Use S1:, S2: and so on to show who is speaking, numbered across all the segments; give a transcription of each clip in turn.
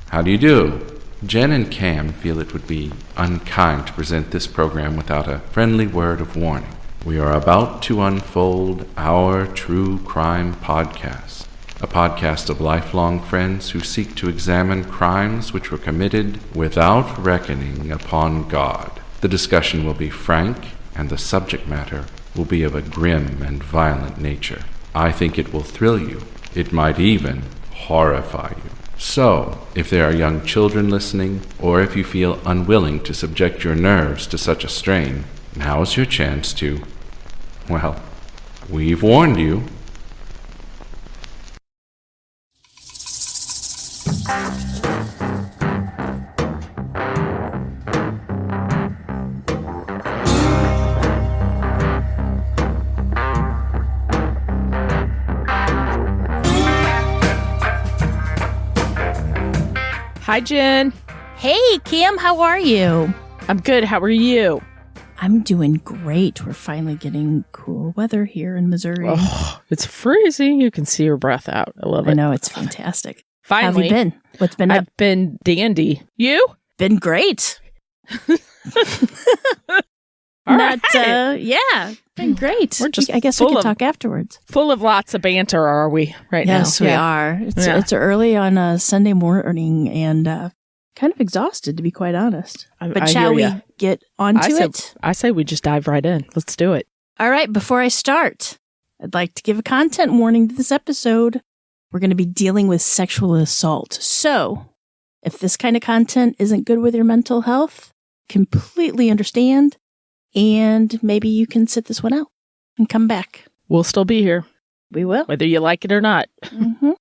S1: How do you do? Jen and Cam feel it would be unkind to present this program without a friendly word of warning. We are about to unfold our true crime podcast, a podcast of lifelong friends who seek to examine crimes which were committed without reckoning upon God. The discussion will be frank, and the subject matter will be of a grim and violent nature. I think it will thrill you. It might even horrify you. So, if there are young children listening, or if you feel unwilling to subject your nerves to such a strain, now is your chance to, well, we've warned you.
S2: Hi, Jen.
S3: Hey, Kim, how are you?
S2: I'm good. How are you?
S3: I'm doing great. We're finally getting cool weather here in Missouri.
S2: Oh, it's freezing. You can see your breath out. I love it.
S3: I know, it's fantastic.
S2: Finally.
S3: How have you been? What's been up?
S2: I've been dandy. You?
S3: Been great.
S2: All
S3: Not,
S2: right.
S3: Yeah, been great.
S2: We're just
S3: I guess we can talk afterwards.
S2: Full of lots of banter, are we, right now?
S3: Yes, we are. It's early on a Sunday morning and kind of exhausted, to be quite honest. But shall we get onto it?
S2: I say we just dive right in. Let's do it.
S3: All right, before I start, I'd like to give a content warning to this episode. We're going to be dealing with sexual assault. So, if this kind of content isn't good with your mental health, completely understand. And maybe you can sit this one out and come back.
S2: We'll still be here.
S3: We will.
S2: Whether you like it or not.
S3: Mm-hmm.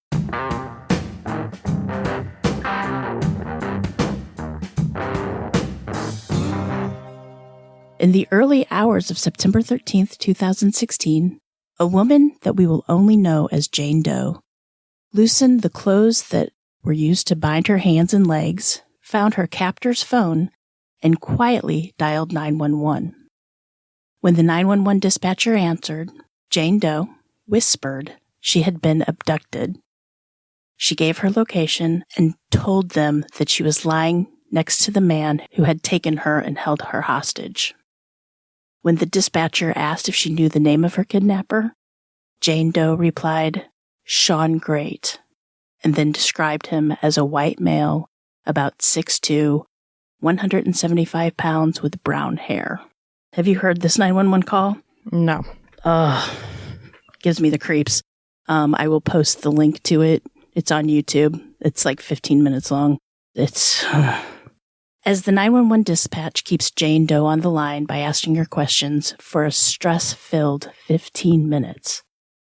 S3: In the early hours of September 13th, 2016, a woman that we will only know as Jane Doe loosened the clothes that were used to bind her hands and legs, found her captor's phone, and quietly dialed 911. When the 911 dispatcher answered, Jane Doe whispered she had been abducted. She gave her location and told them that she was lying next to the man who had taken her and held her hostage. When the dispatcher asked if she knew the name of her kidnapper, Jane Doe replied, Shawn Grate, and then described him as a white male, about 6'2", 175 pounds with brown hair. Have you heard this 911 call?
S2: No.
S3: Gives me the creeps. I will post the link to it. It's on YouTube. It's like 15 minutes long. As the 911 dispatch keeps Jane Doe on the line by asking her questions for a stress-filled 15 minutes,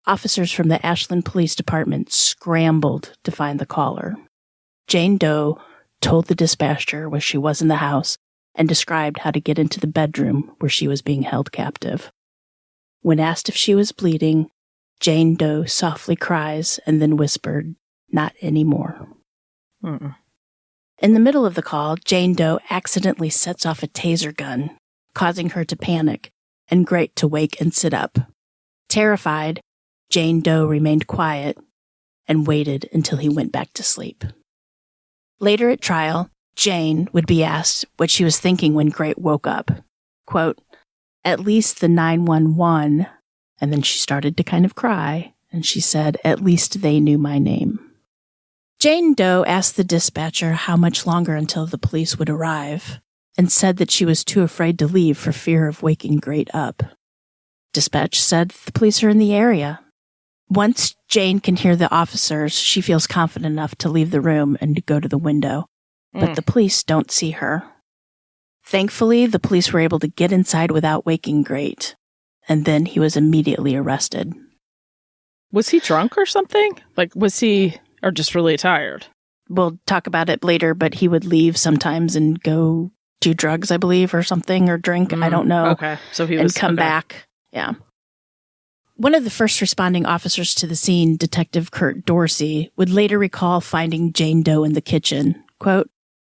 S3: officers from the Ashland Police Department scrambled to find the caller. Jane Doe told the dispatcher where she was in the house and described how to get into the bedroom where she was being held captive. When asked if she was bleeding, Jane Doe softly cries and then whispered, "Not anymore." In the middle of the call, Jane Doe accidentally sets off a taser gun, causing her to panic and Grate to wake and sit up. Terrified, Jane Doe remained quiet and waited until he went back to sleep. Later at trial, Jane would be asked what she was thinking when Grate woke up. Quote, "At least the 911, and then she started to kind of cry, and she said, "At least they knew my name." Jane Doe asked the dispatcher how much longer until the police would arrive, and said that she was too afraid to leave for fear of waking Grate up. Dispatch said the police are in the area. Once Jane can hear the officers, she feels confident enough to leave the room and to go to the window, but the police don't see her. Thankfully, the police were able to get inside without waking Grate, and then he was immediately arrested.
S2: Was he drunk or something? Or just really tired?
S3: We'll talk about it later, but he would leave sometimes and go do drugs, I believe, or something, or drink. I don't know.
S2: Okay. So he was...
S3: And come back. Yeah. One of the first responding officers to the scene, Detective Kurt Dorsey, would later recall finding Jane Doe in the kitchen. Quote,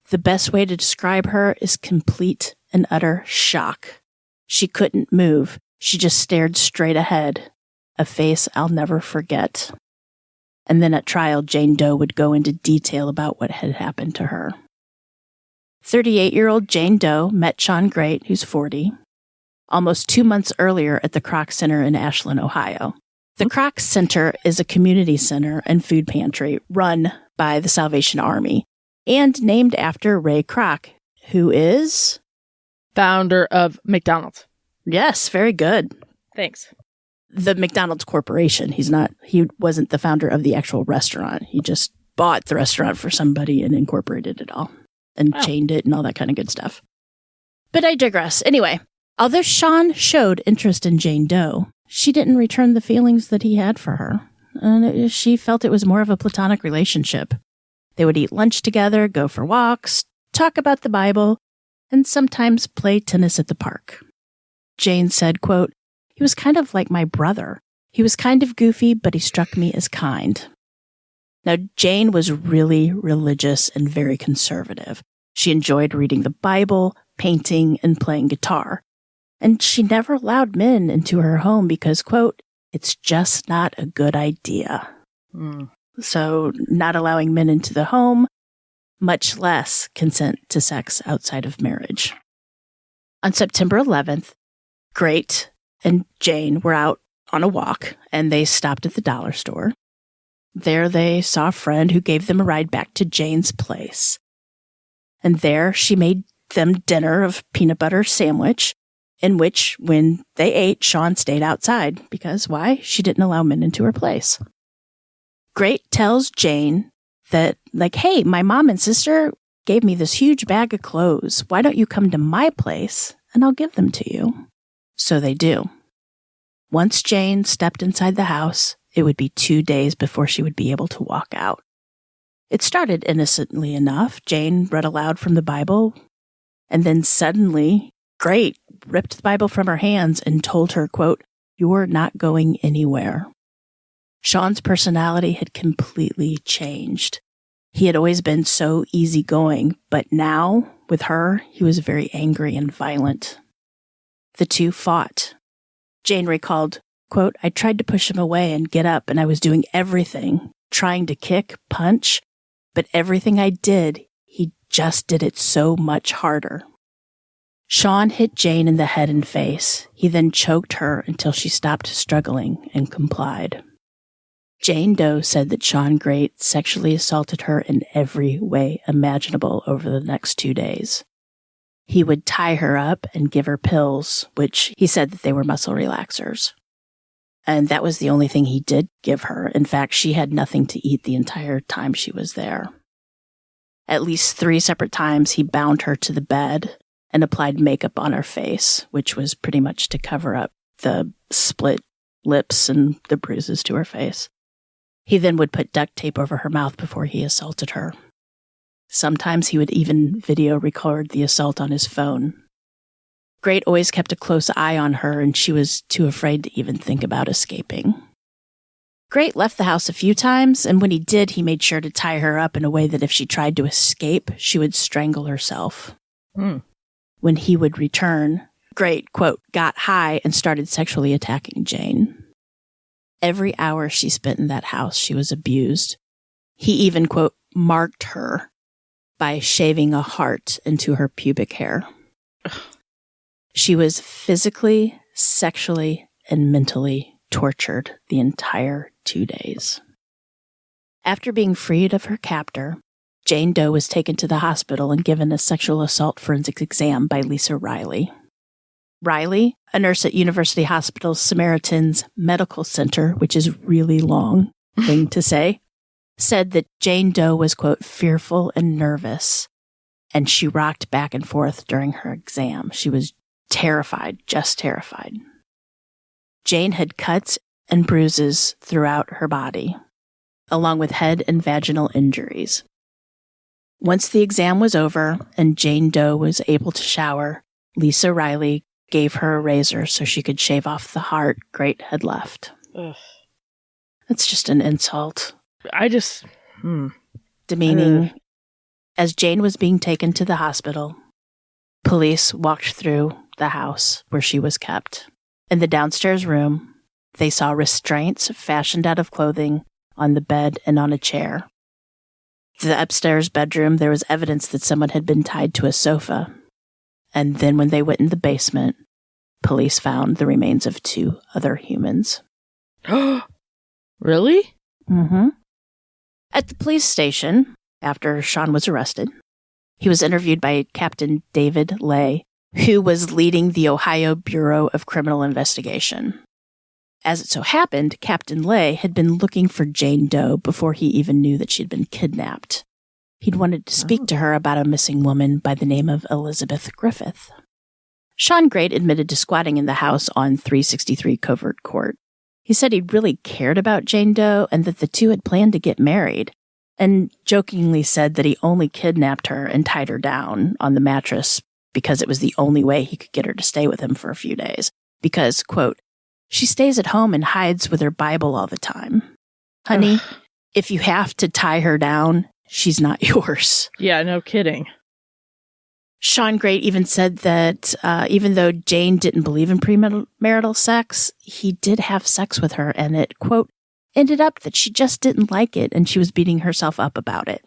S3: "The best way to describe her is complete and utter shock. She couldn't move. She just stared straight ahead. A face I'll never forget." And then at trial, Jane Doe would go into detail about what had happened to her. 38-year-old Jane Doe met Shawn Grate, who's 40, almost 2 months earlier at the Kroc Center in Ashland, Ohio. The Kroc Center is a community center and food pantry run by the Salvation Army and named after Ray Kroc, who is...
S2: Founder of McDonald's.
S3: Yes, very good.
S2: Thanks.
S3: The McDonald's Corporation. He wasn't the founder of the actual restaurant. He just bought the restaurant for somebody and incorporated it all and chained it and all that kind of good stuff. But I digress. Anyway, although Shawn showed interest in Jane Doe, she didn't return the feelings that he had for her. And she felt it was more of a platonic relationship. They would eat lunch together, go for walks, talk about the Bible, and sometimes play tennis at the park. Jane said, quote, "He was kind of like my brother. He was kind of goofy, but he struck me as kind." Now, Jane was really religious and very conservative. She enjoyed reading the Bible, painting, and playing guitar. And she never allowed men into her home because, quote, "It's just not a good idea." So not allowing men into the home, much less consent to sex outside of marriage. On September 11th, Grate and Jane were out on a walk, and they stopped at the dollar store. There they saw a friend who gave them a ride back to Jane's place. And there she made them dinner of peanut butter sandwich, in which, when they ate, Shawn stayed outside because, why? She didn't allow men into her place. Grate tells Jane that, like, "Hey, my mom and sister gave me this huge bag of clothes. Why don't you come to my place and I'll give them to you?" So they do. Once Jane stepped inside the house, it would be 2 days before she would be able to walk out. It started innocently enough. Jane read aloud from the Bible, and then suddenly, Grate ripped the Bible from her hands and told her, quote, "You're not going anywhere." Shawn's personality had completely changed. He had always been so easygoing, but now, with her, he was very angry and violent. The two fought. Jane recalled, quote, "I tried to push him away and get up, and I was doing everything, trying to kick, punch, but everything I did, he just did it so much harder." Shawn hit Jane in the head and face. He then choked her until she stopped struggling and complied. Jane Doe said that Shawn Grate sexually assaulted her in every way imaginable over the next 2 days. He would tie her up and give her pills, which he said that they were muscle relaxers. And that was the only thing he did give her. In fact, she had nothing to eat the entire time she was there. At least 3 separate times, he bound her to the bed and applied makeup on her face, which was pretty much to cover up the split lips and the bruises to her face. He then would put duct tape over her mouth before he assaulted her. Sometimes he would even video record the assault on his phone. Grate always kept a close eye on her, and she was too afraid to even think about escaping. Grate left the house a few times, and when he did, he made sure to tie her up in a way that if she tried to escape, she would strangle herself. When he would return, Grate, quote, "got high and started sexually attacking Jane." Every hour she spent in that house, she was abused. He even, quote, "marked her" by shaving a heart into her pubic hair. She was physically, sexually, and mentally tortured the entire 2 days. After being freed of her captor, Jane Doe was taken to the hospital and given a sexual assault forensics exam by Lisa Riley. Riley, a nurse at University Hospital's Samaritan's Medical Center, which is really long thing to say, said that Jane Doe was, quote, "fearful and nervous," and she rocked back and forth during her exam. She was terrified, just terrified. Jane had cuts and bruises throughout her body, along with head and vaginal injuries. Once the exam was over and Jane Doe was able to shower, Lisa Riley gave her a razor so she could shave off the heart Grate had left.
S2: Ugh.
S3: That's just an insult. Demeaning. As Jane was being taken to the hospital, police walked through the house where she was kept. In the downstairs room, they saw restraints fashioned out of clothing on the bed and on a chair. The upstairs bedroom, there was evidence that someone had been tied to a sofa. And then when they went in the basement, police found the remains of 2 other humans.
S2: Really?
S3: Mm-hmm. At the police station, after Shawn was arrested, he was interviewed by Captain David Lay, who was leading the Ohio Bureau of Criminal Investigation. As it so happened, Captain Lay had been looking for Jane Doe before he even knew that she'd been kidnapped. He'd wanted to speak to her about a missing woman by the name of Elizabeth Griffith. Shawn Grate admitted to squatting in the house on 363 Covert Court. He said he really cared about Jane Doe and that the two had planned to get married, and jokingly said that he only kidnapped her and tied her down on the mattress because it was the only way he could get her to stay with him for a few days. Because, quote, she stays at home and hides with her Bible all the time. Honey, if you have to tie her down, she's not yours.
S2: Yeah, no kidding.
S3: Shawn Grate even said that even though Jane didn't believe in premarital sex, he did have sex with her, and it, quote, ended up that she just didn't like it and she was beating herself up about it.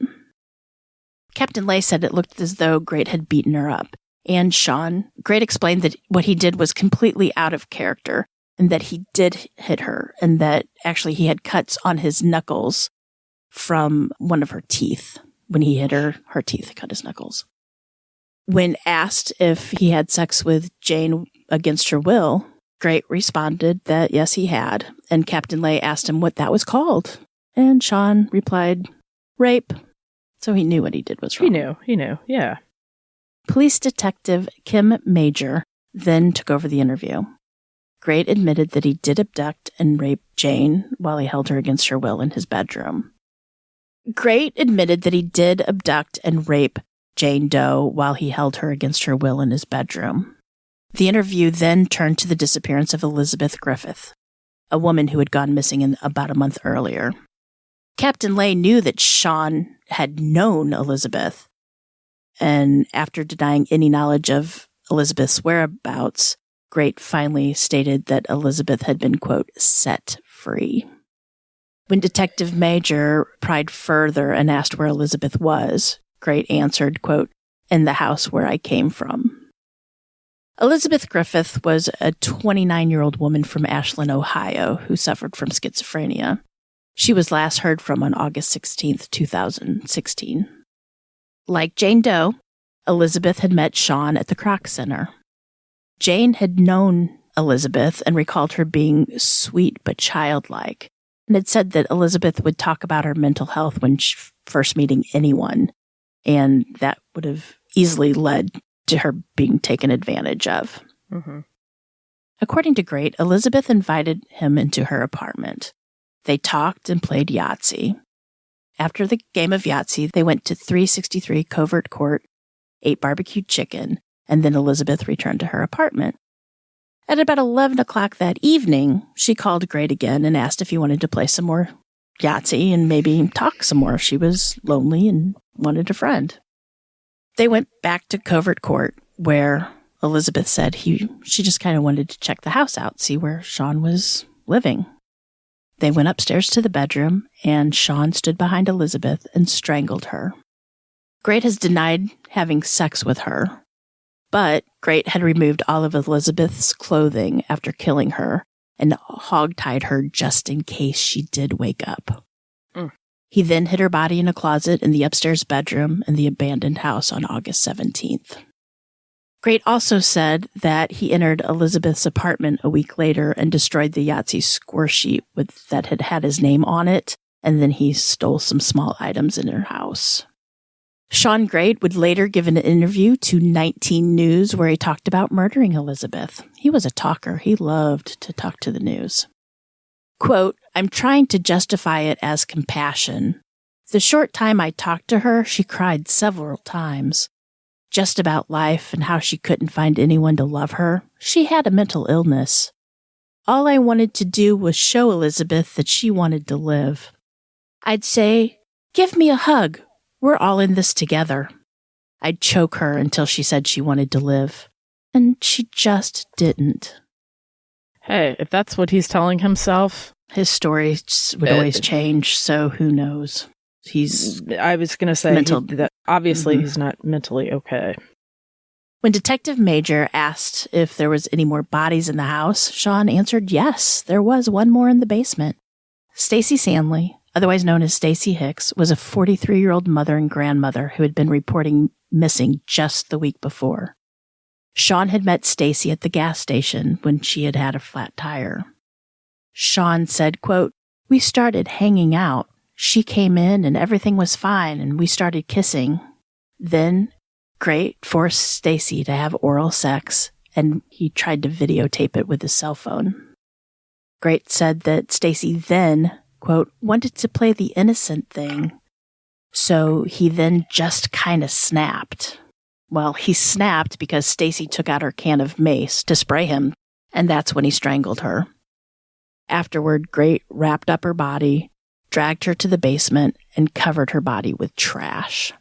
S3: Captain Lay said it looked as though Grate had beaten her up, and Shawn Grate explained that what he did was completely out of character and that he did hit her and that actually he had cuts on his knuckles from one of her teeth. When he hit her teeth cut his knuckles. When asked if he had sex with Jane against her will, Grate responded that yes, he had, and Captain Lay asked him what that was called. And Shawn replied, rape. So he knew what he did was wrong.
S2: He knew, yeah.
S3: Police Detective Kim Major then took over the interview. Grate admitted that he did abduct and rape Jane while he held her against her will in his bedroom. Grate admitted that he did abduct and rape Jane Doe while he held her against her will in his bedroom. The interview then turned to the disappearance of Elizabeth Griffith, a woman who had gone missing about a month earlier. Captain Lay knew that Shawn had known Elizabeth, and after denying any knowledge of Elizabeth's whereabouts, Grate finally stated that Elizabeth had been, quote, set free. When Detective Major pried further and asked where Elizabeth was, Grate answered, quote, in the house where I came from. Elizabeth Griffith was a 29-year-old woman from Ashland, Ohio, who suffered from schizophrenia. She was last heard from on August 16, 2016. Like Jane Doe, Elizabeth had met Shawn at the Kroc Center. Jane had known Elizabeth and recalled her being sweet but childlike, and had said that Elizabeth would talk about her mental health when first meeting anyone, and that would have easily led to her being taken advantage of.
S2: Mm-hmm.
S3: According to Grate, Elizabeth invited him into her apartment. They talked and played Yahtzee. After the game of Yahtzee, they went to 363 Covert Court, ate barbecued chicken, and then Elizabeth returned to her apartment. At about 11 o'clock that evening, she called Grate again and asked if he wanted to play some more Yahtzee and maybe talk some more. She was lonely and wanted a friend. They went back to Covert Court, where Elizabeth said she just kind of wanted to check the house out, see where Shawn was living. They went upstairs to the bedroom, and Shawn stood behind Elizabeth and strangled her. Grate has denied having sex with her, but Grate had removed all of Elizabeth's clothing after killing her and hog-tied her just in case she did wake up. He then hid her body in a closet in the upstairs bedroom in the abandoned house on August 17th. Grate also said that he entered Elizabeth's apartment a week later and destroyed the Yahtzee score sheet that had his name on it, and then he stole some small items in her house. Shawn Grate would later give an interview to 19 News where he talked about murdering Elizabeth. He was a talker. He loved to talk to the news. Quote, I'm trying to justify it as compassion. The short time I talked to her, she cried several times. Just about life and how she couldn't find anyone to love her. She had a mental illness. All I wanted to do was show Elizabeth that she wanted to live. I'd say, give me a hug. We're all in this together. I'd choke her until she said she wanted to live. And she just didn't.
S2: Hey, if that's what he's telling himself.
S3: His story would always change, so who knows?
S2: I was going to say that obviously he's not mentally okay.
S3: When Detective Major asked if there was any more bodies in the house, Shawn answered yes, there was one more in the basement. Stacy Sandley, otherwise known as Stacy Hicks, was a 43-year-old mother and grandmother who had been reporting missing just the week before. Shawn had met Stacy at the gas station when she had had a flat tire. Shawn said, quote, "We started hanging out. She came in and everything was fine and we started kissing. Then Grate forced Stacy to have oral sex and he tried to videotape it with his cell phone. Grate said that Stacy then, quote, wanted to play the innocent thing. So he then just kind of snapped. Well, he snapped because Stacy took out her can of mace to spray him, and that's when he strangled her. Afterward, Grate wrapped up her body, dragged her to the basement, and covered her body with trash.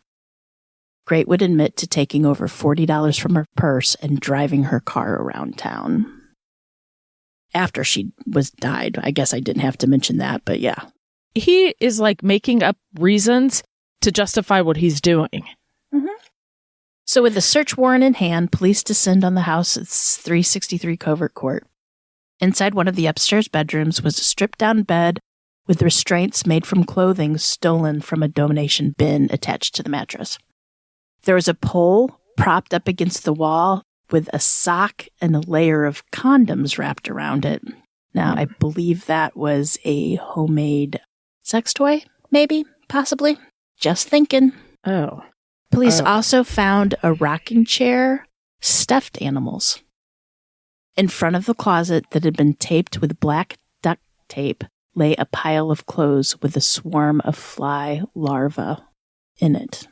S3: Grate would admit to taking over $40 from her purse and driving her car around town. After she died. I guess I didn't have to mention that, but yeah.
S2: He is like making up reasons to justify what he's doing.
S3: Mm-hmm. So with the search warrant in hand, police descend on the house at 363 Covert Court. Inside one of the upstairs bedrooms was a stripped-down bed with restraints made from clothing stolen from a donation bin attached to the mattress. There was a pole propped up against the wall with a sock and a layer of condoms wrapped around it. Now, I believe that was a homemade sex toy, maybe, possibly. Just thinking.
S2: Oh.
S3: Police also found a rocking chair, stuffed animals. In front of the closet that had been taped with black duct tape lay a pile of clothes with a swarm of fly larvae in it,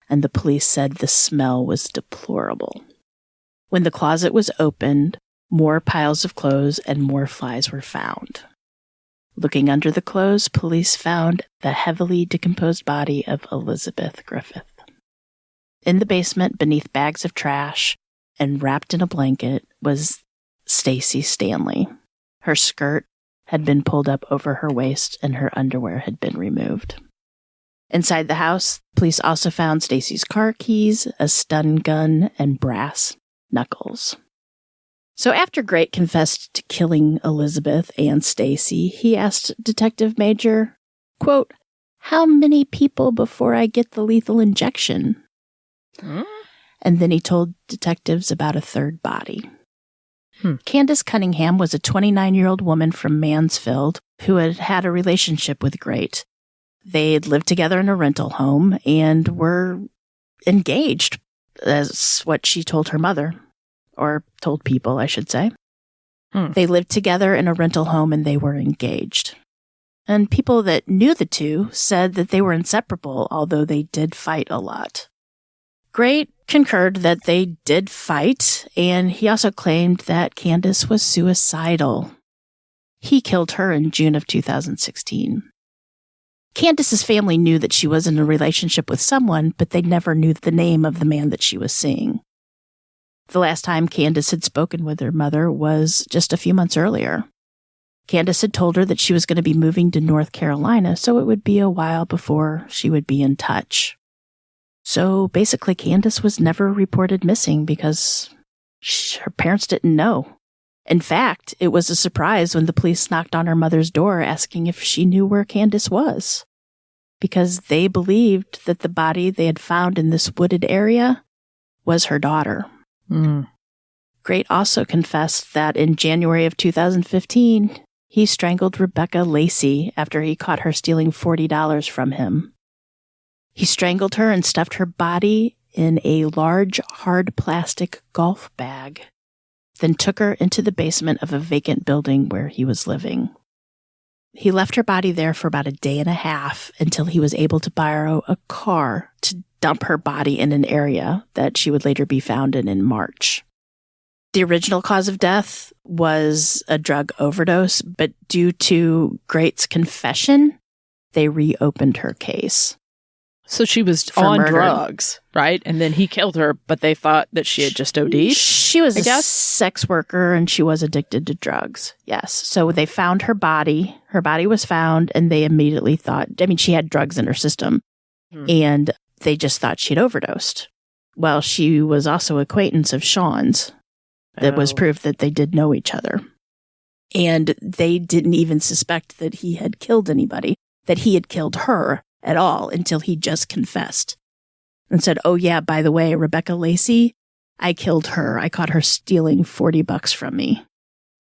S3: and the police said the smell was deplorable. When the closet was opened, more piles of clothes and more flies were found. Looking under the clothes, police found the heavily decomposed body of Elizabeth Griffith. In the basement, beneath bags of trash and wrapped in a blanket, was Stacy Stanley. Her skirt had been pulled up over her waist and her underwear had been removed. Inside the house, police also found Stacy's car keys, a stun gun, and brass knuckles. So after Grate confessed to killing Elizabeth and Stacy, he asked Detective Major, quote, "How many people before I get the lethal injection?" And then he told detectives about a third body. Candace Cunningham was a 29-year-old woman from Mansfield who had had a relationship with Grate. They'd lived together in a rental home and were engaged, as what she told her mother, or told people, I should say. They lived together in a rental home and they were engaged. And people that knew the two said that they were inseparable, although they did fight a lot. Grate concurred that they did fight, and he also claimed that Candace was suicidal. He killed her in June of 2016. Candace's family knew that she was in a relationship with someone, but they never knew the name of the man that she was seeing. The last time Candace had spoken with her mother was just a few months earlier. Candace had told her that she was going to be moving to North Carolina, so it would be a while before she would be in touch. So basically, Candace was never reported missing because her parents didn't know. In fact, it was a surprise when the police knocked on her mother's door asking if she knew where Candace was, because they believed that the body they had found in this wooded area was her daughter. Grate also confessed that in January of 2015, he strangled Rebecca Lacey after he caught her stealing $40 from him. He strangled her and stuffed her body in a large, hard plastic golf bag, then took her into the basement of a vacant building where he was living. He left her body there for about a day and a half until he was able to borrow a car to dump her body in an area that she would later be found in March. The original cause of death was a drug overdose, but due to Grate's confession, they reopened her case.
S2: So she was
S3: for
S2: on
S3: murder.
S2: drugs, right? And then he killed her, but they thought that she had just OD'd?
S3: She was
S2: I
S3: a
S2: guess?
S3: sex worker and she was addicted to drugs. Yes. So they found her body. Her body was found and they immediately thought, she had drugs in her system and they just thought she'd overdosed. Well, she was also an acquaintance of Shawn's. That was proof that they did know each other. And they didn't even suspect that he had killed anybody, that he had killed her at all until he just confessed and said, oh yeah, by the way, Rebecca Lacey, I killed her. I caught her stealing $40 from me.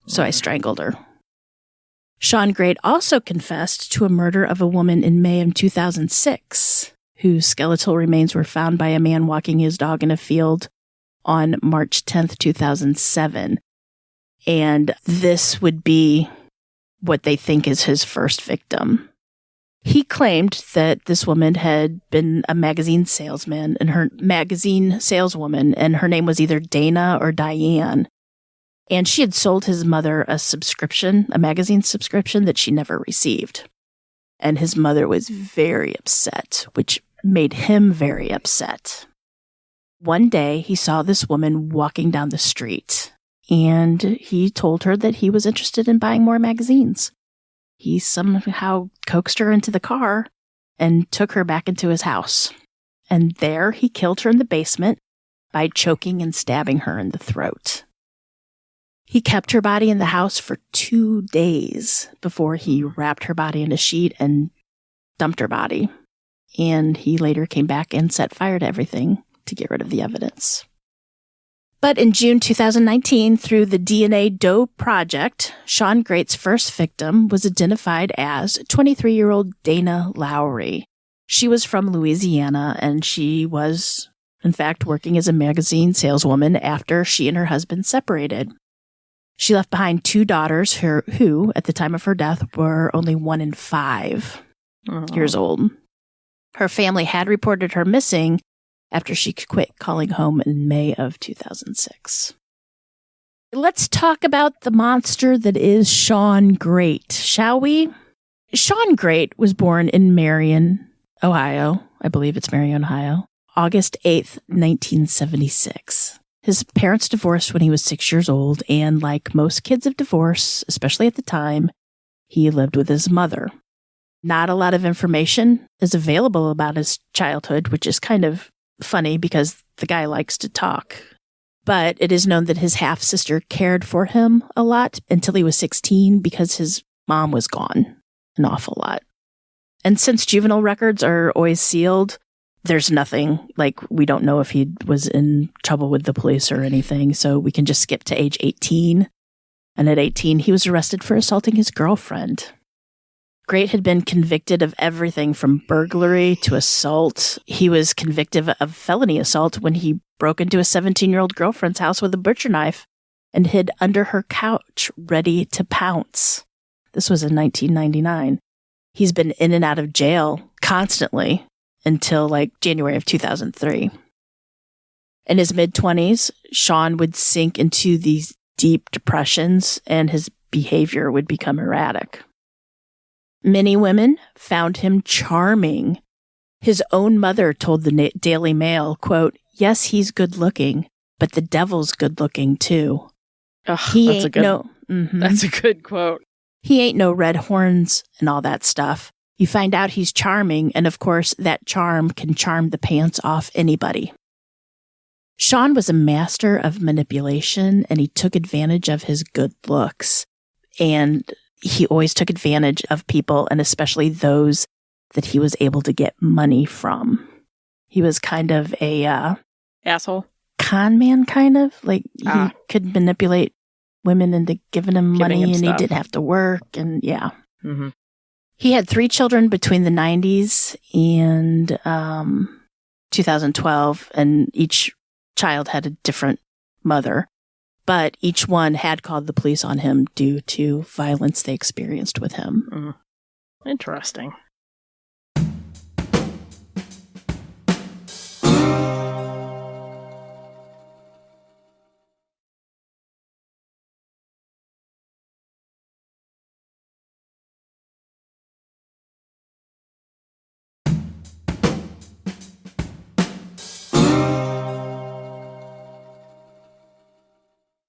S3: So I strangled her. Shawn Grate also confessed to a murder of a woman in May of 2006, whose skeletal remains were found by a man walking his dog in a field on March 10th, 2007. And this would be what they think is his first victim. He claimed that this woman had been a magazine saleswoman, and her name was either Dana or Diane. And she had sold his mother a magazine subscription that she never received. And his mother was very upset, which made him very upset. One day, he saw this woman walking down the street, and he told her that he was interested in buying more magazines. He somehow coaxed her into the car and took her back into his house. And there he killed her in the basement by choking and stabbing her in the throat. He kept her body in the house for 2 days before he wrapped her body in a sheet and dumped her body. And he later came back and set fire to everything to get rid of the evidence. But in June 2019, through the DNA Doe project, Shawn Grate's first victim was identified as 23-year-old Dana Lowry. She was from Louisiana, and she was, in fact, working as a magazine saleswoman after she and her husband separated. She left behind 2 daughters who, at the time of her death, were only 1 and 5 years old. Her family had reported her missing after she quit calling home in May of 2006. Let's talk about the monster that is Shawn Grate, shall we? Shawn Grate was born in Marion, Ohio. I believe it's Marion, Ohio. August 8th, 1976. His parents divorced when he was 6 years old, and like most kids of divorce, especially at the time, he lived with his mother. Not a lot of information is available about his childhood, which is kind of funny because the guy likes to talk. But it is known that his half-sister cared for him a lot until he was 16 because his mom was gone an awful lot. And since juvenile records are always sealed, there's nothing, we don't know if he was in trouble with the police or anything, so we can just skip to age 18. And at 18, he was arrested for assaulting his girlfriend. Grate had been convicted of everything from burglary to assault. He was convicted of felony assault when he broke into a 17-year-old girlfriend's house with a butcher knife and hid under her couch, ready to pounce. This was in 1999. He's been in and out of jail constantly until January of 2003. In his mid-20s, Shawn would sink into these deep depressions and his behavior would become erratic. Many women found him charming. His own mother told the Daily Mail, quote, "Yes, he's good looking, but the devil's good looking too." That's
S2: a good quote.
S3: He ain't no red horns and all that stuff. You find out he's charming, and of course, that charm can charm the pants off anybody. Shawn was a master of manipulation, and he took advantage of his good looks. And he always took advantage of people, and especially those that he was able to get money from. He was kind of a
S2: asshole,
S3: con man, kind of. He could manipulate women into giving him money, and he didn't have to work, and yeah.
S2: Mm-hmm.
S3: He had 3 children between the 90s and 2012, and each child had a different mother. But each one had called the police on him due to violence they experienced with him.
S2: Interesting.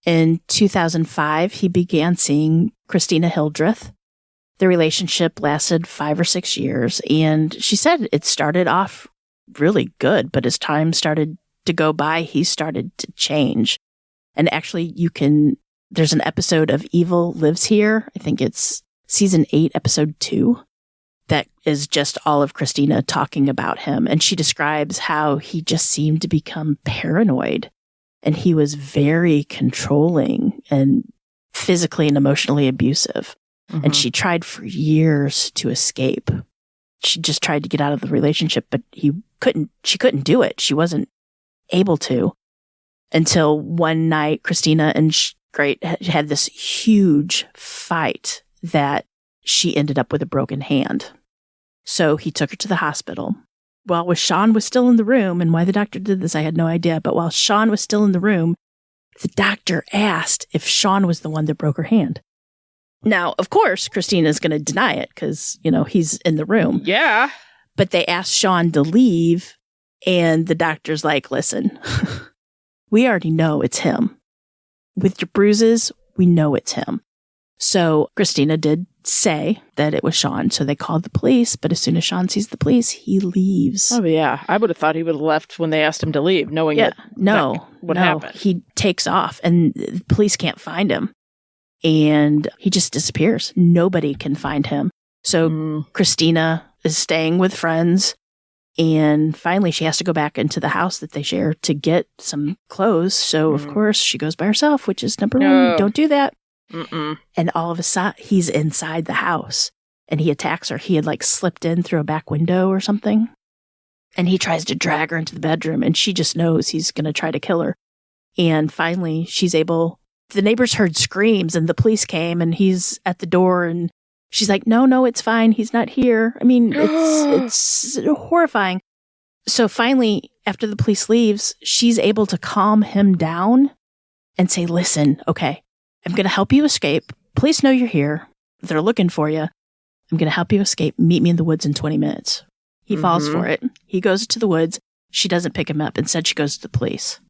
S3: In 2005, he began seeing Christina Hildreth. The relationship lasted 5 or 6 years, and she said it started off really good, but as time started to go by, he started to change. And actually, there's an episode of Evil Lives Here. I think it's season 8, episode 2. That is just all of Christina talking about him. And she describes how he just seemed to become paranoid. And he was very controlling and physically and emotionally abusive. Mm-hmm. And she tried for years to escape. She just tried to get out of the relationship, but she couldn't do it. She wasn't able to. Until one night, Christina and Grate had this huge fight that she ended up with a broken hand. So he took her to the hospital. While Shawn was still in the room, and why the doctor did this, I had no idea. But while Shawn was still in the room, the doctor asked if Shawn was the one that broke her hand. Now, of course, Christina's going to deny it because, he's in the room.
S2: Yeah.
S3: But they asked Shawn to leave, and the doctor's like, listen, we already know it's him. With your bruises, we know it's him. So Christina did say that it was Shawn, so they called the police, but as soon as Shawn sees the police, he leaves.
S2: Oh, yeah. I would have thought he would have left when they asked him to leave, knowing that happened. He takes off, and the police can't find him. And he just disappears. Nobody can find him. So Christina is staying with friends, and finally she has to go back into the house that they share to get some clothes. So, of course, she goes by herself, which is number one. Don't do that. And all of a sudden, he's inside the house, and he attacks her. He had, slipped in through a back window or something, and he tries to drag her into the bedroom, and she just knows he's going to try to kill her. And finally, the neighbors heard screams, and the police came, and he's at the door, and she's like, no, it's fine. He's not here. I mean, it's horrifying. So finally, after the police leaves, she's able to calm him down and say, listen, okay, I'm going to help you escape. Police know you're here. They're looking for you. I'm going to help you escape. Meet me in the woods in 20 minutes. He falls for it. He goes to the woods. She doesn't pick him up. Instead, she goes to the police,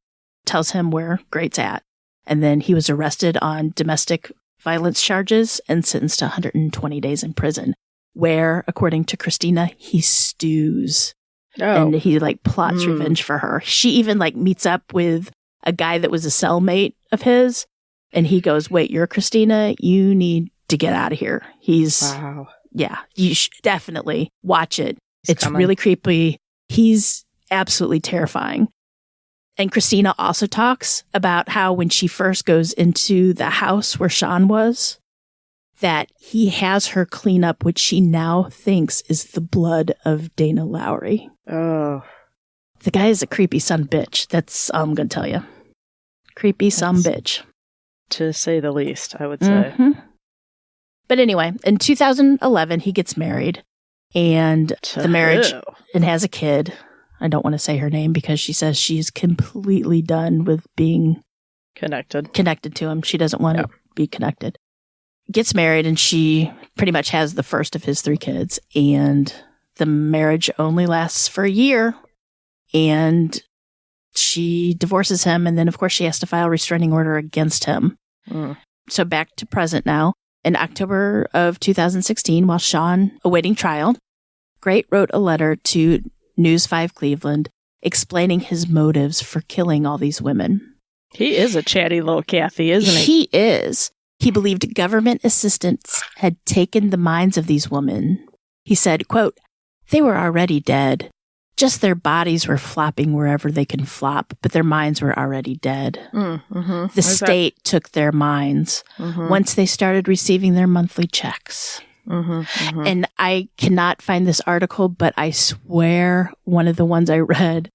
S2: tells him where Grate's at. And then he was arrested on domestic violence charges and sentenced to 120 days in prison, where, according to Christina, he stews. Oh. And he plots revenge for her. She even meets up with a guy that was a cellmate of his. And he goes, wait, you're Christina? You need to get out of here. Wow. Yeah, you should definitely watch it. It's really creepy. He's absolutely terrifying. And Christina also talks about how when she first goes into the house where Shawn was, that he has her clean up what she now thinks is the blood of Dana Lowry. Oh. The guy is a creepy son bitch. That's all I'm going to tell you. Creepy son bitch. To say the least, I would say.
S3: But anyway, in 2011, he gets married, and the marriage, and has a kid. I don't want to say her name because she says she's completely done with being connected to him. She doesn't want to be connected. Gets married, and she pretty much has the first of his 3 kids, and the marriage only lasts for a year, and she divorces him, and then, of course, she has to file a restraining order against him. So back to present now. In October of 2016, while Shawn awaiting trial, Grate wrote a letter to News 5 Cleveland explaining his motives for killing all these women.
S2: He is a chatty little Kathy, isn't he?
S3: He is. He believed government assistance had taken the minds of these women. He said, quote, they were already dead. Just their bodies were flopping wherever they can flop, but their minds were already dead. The state took their minds once they started receiving their monthly checks. And I cannot find this article, but I swear one of the ones I read,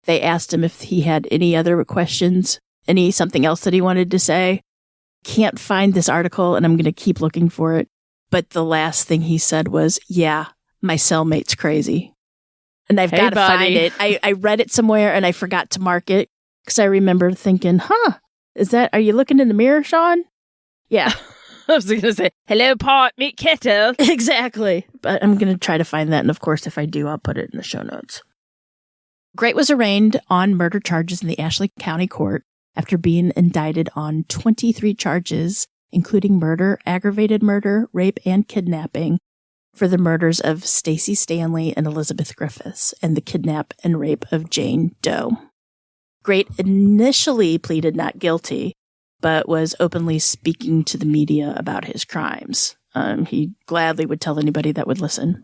S3: they asked him if he had any other questions, something else that he wanted to say. Can't find this article, and I'm going to keep looking for it. But the last thing he said was, yeah, my cellmate's crazy. And I've got to find it. I read it somewhere and I forgot to mark it because I remember thinking, are you looking in the mirror, Shawn? Yeah.
S2: I was going to say, hello, pot, meet kettle.
S3: Exactly. But I'm going to try to find that. And of course, if I do, I'll put it in the show notes. Grate was arraigned on murder charges in the Ashley County Court. after being indicted on 23 charges, including murder, aggravated murder, rape, and kidnapping, for the murders of Stacey Stanley and Elizabeth Griffiths and the kidnap and rape of Jane Doe. Grate initially pleaded not guilty, but was openly speaking to the media about his crimes. He gladly would tell anybody that would listen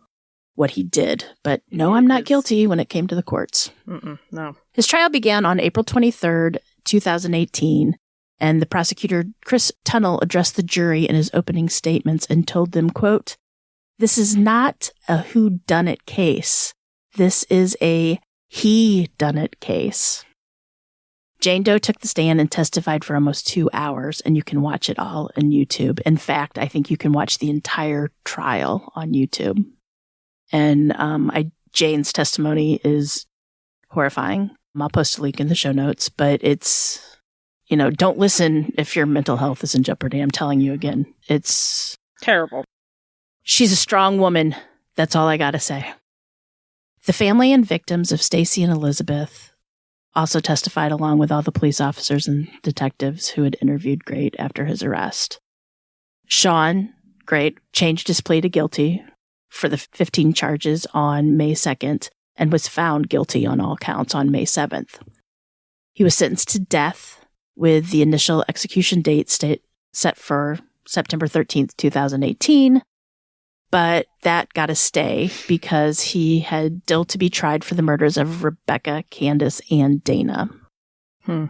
S3: what he did, but no, I'm not guilty when it came to the courts.
S2: No.
S3: His trial began on April 23rd, 2018, and the prosecutor, Chris Tunnell, addressed the jury in his opening statements and told them, quote, "This is not a whodunit case. This is a he-done-it case." Jane Doe took the stand and testified for almost 2 hours, and you can watch it all on YouTube. In fact, I think you can watch the entire trial on YouTube. And Jane's testimony is horrifying. I'll post a link in the show notes, but it's, don't listen if your mental health is in jeopardy. I'm telling you again, it's
S2: terrible.
S3: She's a strong woman. That's all I got to say. The family and victims of Stacey and Elizabeth also testified along with all the police officers and detectives who had interviewed Grate after his arrest. Shawn Grate changed his plea to guilty for the 15 charges on May 2nd and was found guilty on all counts on May 7th. He was sentenced to death with the initial execution date set for September 13th, 2018, but that got a stay because he had still to be tried for the murders of Rebecca, Candace, and Dana. On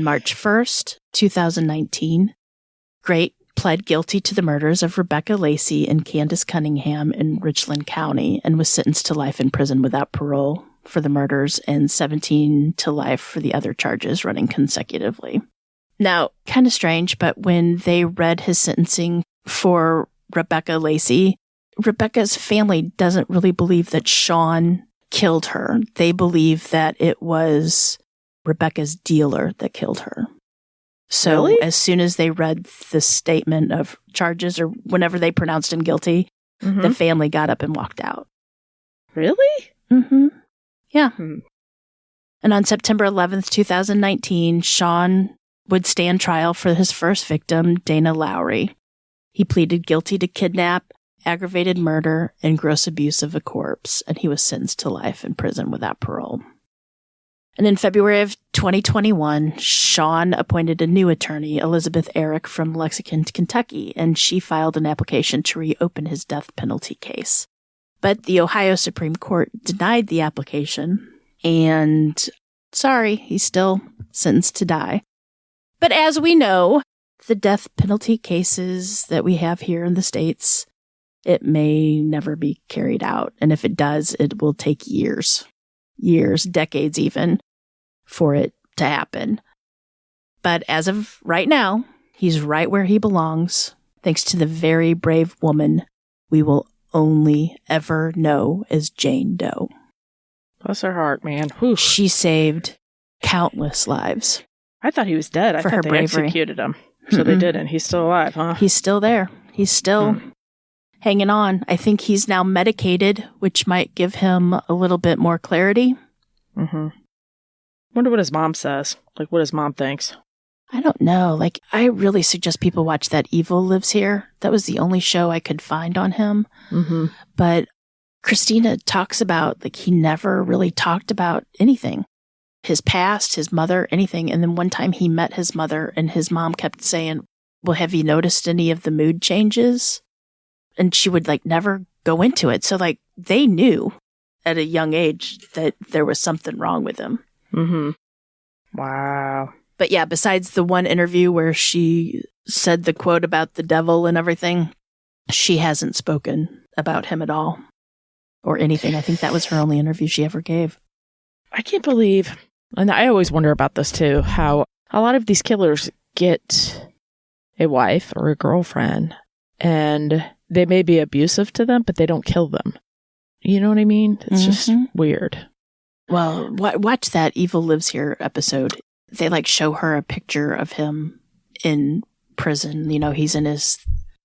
S3: March 1st, 2019, Grate pled guilty to the murders of Rebecca Lacey and Candace Cunningham in Richland County and was sentenced to life in prison without parole for the murders and 17 to life for the other charges running consecutively. Now, kind of strange, but when they read his sentencing for Rebecca Lacey, Rebecca's family doesn't really believe that Shawn killed her. They believe that it was Rebecca's dealer that killed her. So
S2: really?
S3: As soon as they read the statement of charges or whenever they pronounced him guilty, the family got up and walked out.
S2: Really?
S3: Mm-hmm. Yeah. And on September 11th, 2019, Shawn would stand trial for his first victim, Dana Lowry. He pleaded guilty to kidnap, aggravated murder, and gross abuse of a corpse, and he was sentenced to life in prison without parole. And in February of 2021, Shawn appointed a new attorney, Elizabeth Eric from Lexington, Kentucky, and she filed an application to reopen his death penalty case. But the Ohio Supreme Court denied the application, and sorry, he's still sentenced to die. But as we know, the death penalty cases that we have here in the States, it may never be carried out. And if it does, it will take years, decades even, for it to happen. But as of right now, he's right where he belongs, thanks to the very brave woman we will only ever know as Jane Doe.
S2: Bless her heart, man. Whew.
S3: She saved countless lives.
S2: I thought he was dead. I thought they executed him. So they didn't. He's still alive, huh?
S3: He's still there. He's still hanging on. I think he's now medicated, which might give him a little bit more clarity.
S2: Wonder what his mom says. Like, what his mom thinks.
S3: I don't know. I really suggest people watch that Evil Lives Here. That was the only show I could find on him. But Christina talks about, he never really talked about anything. His past, his mother, anything. And then one time he met his mother and his mom kept saying, well, have you noticed any of the mood changes? And she would never go into it. So they knew at a young age that there was something wrong with him.
S2: Wow.
S3: But yeah, besides the one interview where she said the quote about the devil and everything, she hasn't spoken about him at all or anything. I think that was her only interview she ever gave.
S2: I can't believe, and I always wonder about this too, how a lot of these killers get a wife or a girlfriend and they may be abusive to them, but they don't kill them. You know what I mean? It's just weird.
S3: Well, watch that Evil Lives Here episode. They show her a picture of him in prison. He's in his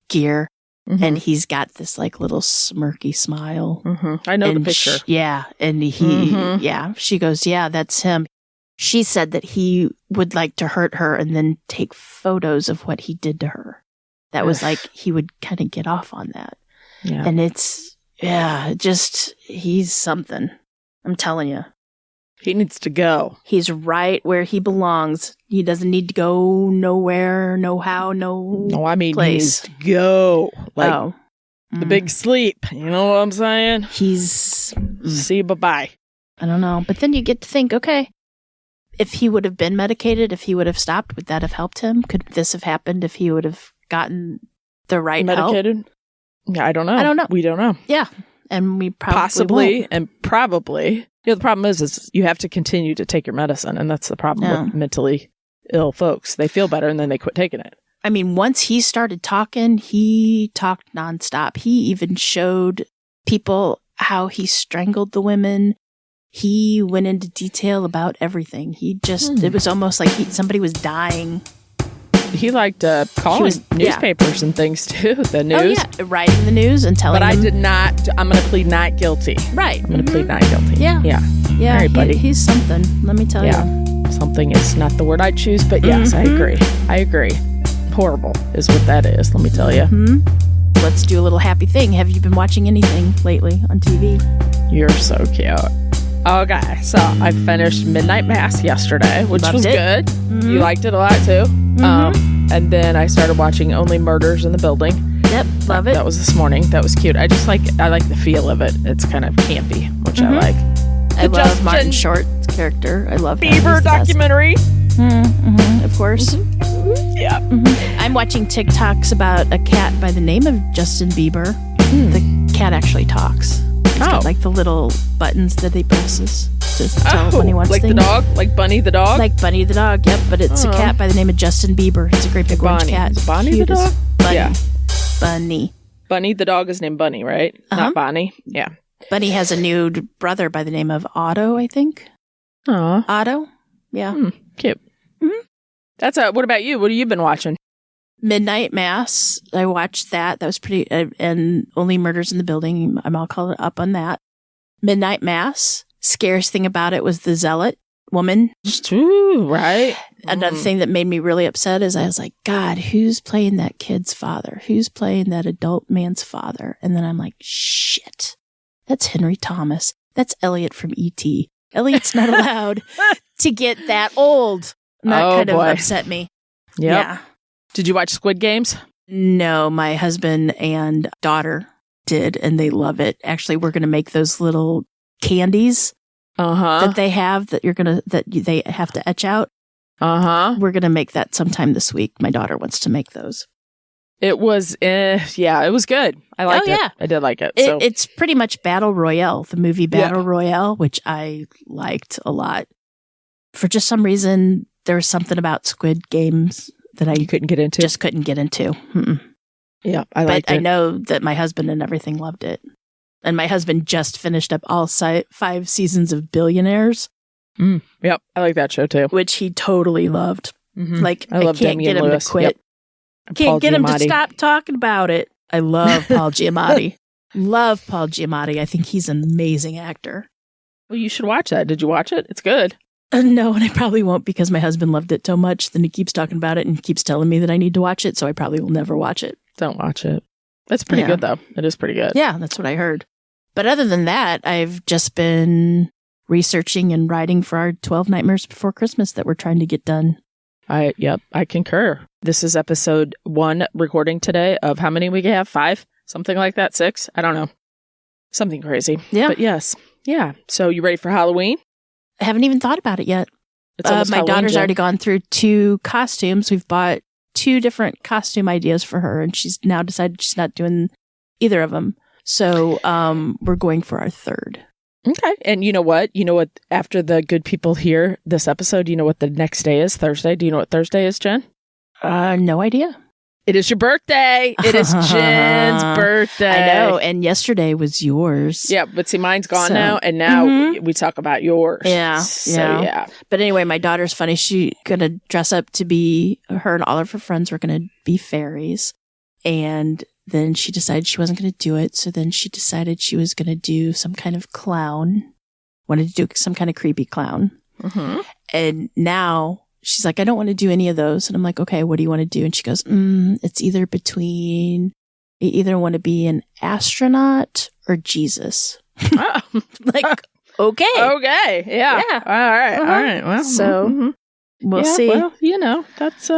S3: gear and he's got this little smirky smile.
S2: I know the picture.
S3: And he, she goes, yeah, that's him.
S2: She said that he would like to hurt her and then take photos of what he did to her. That was like, he would kind of get off on that.
S3: Yeah.
S2: And he's something. I'm telling you.
S3: He needs to go.
S2: He's right where he belongs. He doesn't need to go nowhere, no
S3: place.
S2: He
S3: needs to go. Like the big sleep. You know what I'm saying? See you, bye-bye.
S2: I don't know. But then you get to think, okay, if he would have been medicated, if he would have stopped, would that have helped him? Could this have happened if he would have gotten the right
S3: medicated?
S2: Help?
S3: Yeah, I don't know. We don't know.
S2: Yeah. And we probably
S3: possibly
S2: won't.
S3: And probably. The problem is you have to continue to take your medicine, and that's the problem with mentally ill folks. They feel better, and then they quit taking it.
S2: I mean, once he started talking, he talked nonstop. He even showed people how he strangled the women. He went into detail about everything. He just, it was almost like somebody was dying.
S3: He liked calling newspapers and things too, the news.
S2: Oh, yeah, writing the news and telling them.
S3: But I did not, I'm going to plead not guilty.
S2: Right.
S3: I'm going to plead not guilty.
S2: Yeah.
S3: Yeah.
S2: Yeah,
S3: all right, buddy.
S2: He's something, let me tell you.
S3: Something is not the word I choose, but yes, I agree. Horrible is what that is, let me tell you.
S2: Let's do a little happy thing. Have you been watching anything lately on TV?
S3: You're so cute. Okay, so I finished Midnight Mass yesterday, which was good. You liked it a lot too. And then I started watching Only Murders in the Building.
S2: Yep, love it.
S3: That was this morning. That was cute. I like the feel of it. It's kind of campy, which I like.
S2: I love Martin Short's character. I love
S3: Bieber documentary.
S2: Of course.
S3: Yeah.
S2: I'm watching TikToks about a cat by the name of Justin Bieber. The cat actually talks. He's got like the little buttons that he presses to tell when he wants
S3: like
S2: things.
S3: The dog? Like Bunny the dog?
S2: Like Bunny the dog, yep. But it's a cat by the name of Justin Bieber. He's a great big orange cat.
S3: Is Bonnie the dog?
S2: Bunny.
S3: Yeah.
S2: Bunny.
S3: Bunny the dog is named Bunny, right? Not Bonnie? Yeah.
S2: Bunny has a new brother by the name of Otto, I think.
S3: Aw.
S2: Otto? Yeah.
S3: Cute. That's what about you? What have you been watching?
S2: Midnight Mass. I watched that. That was pretty. And Only Murders in the Building. I'm all caught up on that. Midnight Mass. Scariest thing about it was the zealot woman.
S3: Ooh, right.
S2: Another thing that made me really upset is I was like, God, who's playing that kid's father? Who's playing that adult man's father? And then I'm like, shit. That's Henry Thomas. That's Elliot from E.T. Elliot's not allowed to get that old. And that kind of upset me.
S3: Yep. Yeah. Did you watch Squid Games?
S2: No, my husband and daughter did, and they love it. Actually, we're going to make those little candies that they have that they have to etch out. We're going to make that sometime this week. My daughter wants to make those.
S3: It was, it was good. I liked it. I did like it. So.
S2: It's pretty much Battle Royale, the movie Battle Royale, which I liked a lot. For just some reason, there was something about Squid Games that you
S3: couldn't get into.
S2: Just couldn't get into.
S3: Yeah, I liked it.
S2: I know that my husband and everything loved it. And my husband just finished up all 5 seasons of Billionaires.
S3: Yep, I like that show too.
S2: Which he totally loved. Like, I can't
S3: Damian
S2: get him
S3: Lewis.
S2: to quit.
S3: Yep.
S2: Can't get him to stop talking about it. I love Paul Giamatti. Love Paul Giamatti. I think he's an amazing actor.
S3: Well, you should watch that. Did you watch it? It's good.
S2: No, and I probably won't because my husband loved it so much. Then he keeps talking about it and keeps telling me that I need to watch it. So I probably will never watch it.
S3: Don't watch it. That's pretty good, though. It is pretty good.
S2: Yeah, that's what I heard. But other than that, I've just been researching and writing for our 12 Nightmares Before Christmas that we're trying to get done.
S3: I concur. This is episode 1 recording today of how many we have? 5? Something like that? 6? I don't know. Something crazy.
S2: Yeah.
S3: But yes. Yeah. So you ready for Halloween?
S2: I haven't even thought about it yet.
S3: It's
S2: my daughter's already gone through 2 costumes. We've bought 2 different costume ideas for her, and she's now decided she's not doing either of them. So we're going for our 3rd.
S3: Okay. And you know what? After the good people hear this episode, you know what the next day is? Thursday. Do you know what Thursday is, Jen?
S2: No idea.
S3: It is your birthday. It is Jen's birthday.
S2: I know. And yesterday was yours.
S3: Yeah. But see, mine's gone now. And now we talk about yours.
S2: Yeah.
S3: So, yeah.
S2: But anyway, my daughter's funny. She's going to dress up to be, her and all of her friends were going to be fairies. And then she decided she wasn't going to do it. So then she decided she was going to do some kind of clown. Wanted to do some kind of creepy clown. And now she's like, I don't want to do any of those. And I'm like, okay, what do you want to do? And she goes, it's either between, you either want to be an astronaut or Jesus. Like, okay.
S3: Okay. Yeah. All right. All right. Well,
S2: so we'll see.
S3: Well, that's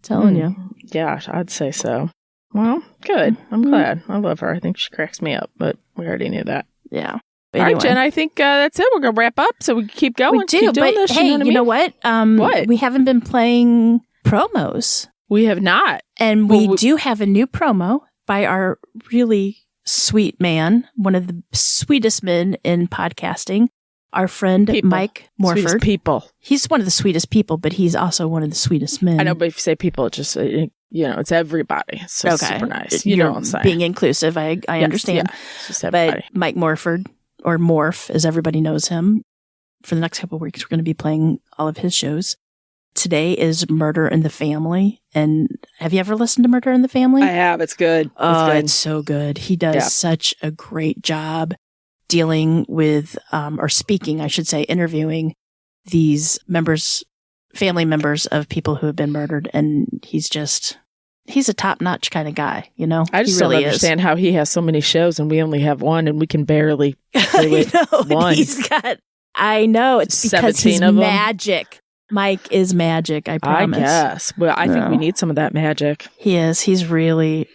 S2: telling you.
S3: Yeah, I'd say so. Well, good. I'm glad. I love her. I think she cracks me up, but we already knew that.
S2: Yeah.
S3: Anyway. All right, Jen, I think that's it. We're going to wrap up so we can keep going.
S2: We do, but
S3: this,
S2: hey, you know what?
S3: What?
S2: We haven't been playing promos.
S3: We have not.
S2: And we do have a new promo by our really sweet man, one of the sweetest men in podcasting, our friend Mike Morford.
S3: Sweetest people.
S2: He's one of the sweetest people, but he's also one of the sweetest men.
S3: I know, but if you say people, it just, it's everybody. So
S2: okay.
S3: Super nice. You know what I'm saying.
S2: Being inclusive, I understand.
S3: Yeah, it's just everybody.
S2: But Mike Morford, or Morph, as everybody knows him, for the next couple of weeks, we're going to be playing all of his shows. Today is Murder in the Family. And have you ever listened to Murder in the Family?
S3: I have. It's good.
S2: It's so good. He does such a great job dealing with, or speaking, I should say, interviewing these family members of people who have been murdered. And he's a top-notch kind of guy,
S3: I just don't understand how he has so many shows and we only have one and we can barely do it. One.
S2: I know. It's because he's magic. Mike is magic, I promise.
S3: I guess. Well, I think we need some of that magic.
S2: He is. He's really,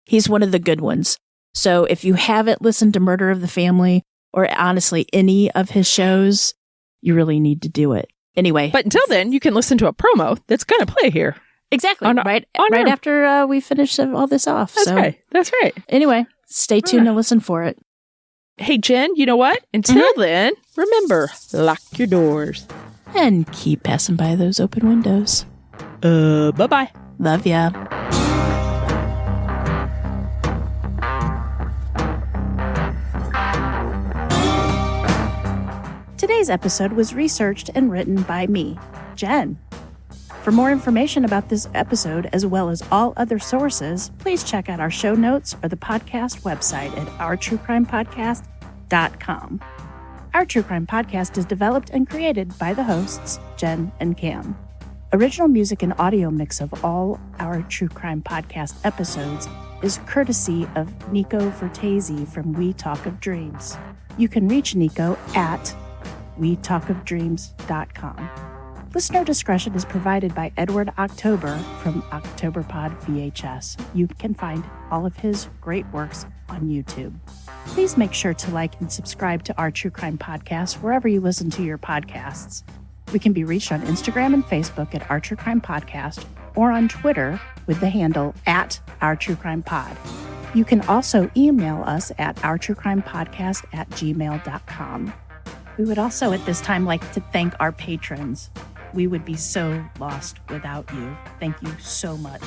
S2: he's one of the good ones. So if you haven't listened to Murder of the Family, or honestly any of his shows, you really need to do it. Anyway.
S3: But until then, you can listen to a promo that's going to play here.
S2: Exactly. Right after we finish all this off.
S3: That's right.
S2: Anyway, stay tuned to listen for it.
S3: Hey, Jen, you know what? Until then, remember, lock your doors.
S2: And keep passing by those open windows.
S3: Bye-bye.
S2: Love ya. Today's episode was researched and written by me, Jen. For more information about this episode, as well as all other sources, please check out our show notes or the podcast website at ourtruecrimepodcast.com. Our True Crime Podcast is developed and created by the hosts, Jen and Cam. Original music and audio mix of all our True Crime Podcast episodes is courtesy of Nico Vettese from We Talk of Dreams. You can reach Nico at wetalkofdreams.com. Listener discretion is provided by Edward October from OctoberpodVHS. You can find all of his great works on YouTube. Please make sure to like and subscribe to our True Crime Podcast wherever you listen to your podcasts. We can be reached on Instagram and Facebook at Our True Crime Podcast, or on Twitter with the handle at Our True Crime Pod. You can also email us at ourtruecrimepodcast@gmail.com. We would also at this time like to thank our patrons. We would be so lost without you. Thank you so much.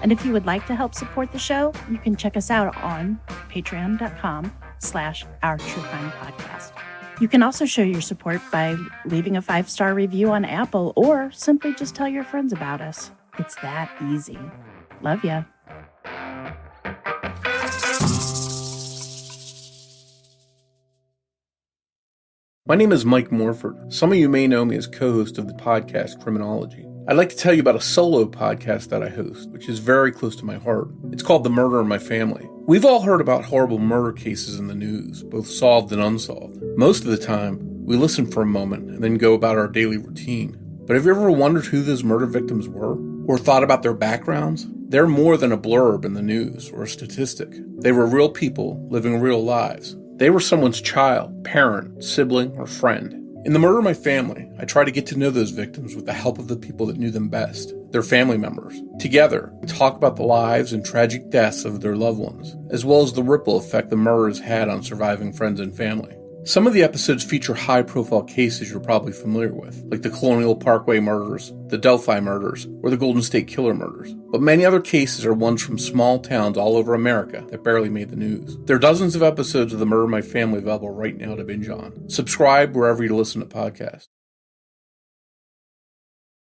S2: And if you would like to help support the show, you can check us out on patreon.com/OurTrueCrimePodcast. You can also show your support by leaving a 5-star review on Apple, or simply just tell your friends about us. It's that easy. Love ya.
S4: My name is Mike Morford. Some of you may know me as co-host of the podcast Criminology. I'd like to tell you about a solo podcast that I host, which is very close to my heart. It's called The Murder in My Family. We've all heard about horrible murder cases in the news, both solved and unsolved. Most of the time, we listen for a moment and then go about our daily routine. But have you ever wondered who those murder victims were? Or thought about their backgrounds? They're more than a blurb in the news or a statistic. They were real people living real lives. They were someone's child, parent, sibling, or friend. In The Murder in My Family, I try to get to know those victims with the help of the people that knew them best, their family members. Together, we talk about the lives and tragic deaths of their loved ones, as well as the ripple effect the murders had on surviving friends and family. Some of the episodes feature high-profile cases you're probably familiar with, like the Colonial Parkway murders, the Delphi murders, or the Golden State Killer murders. But many other cases are ones from small towns all over America that barely made the news. There are dozens of episodes of The Murder in My Family available right now to binge on. Subscribe wherever you listen to podcasts.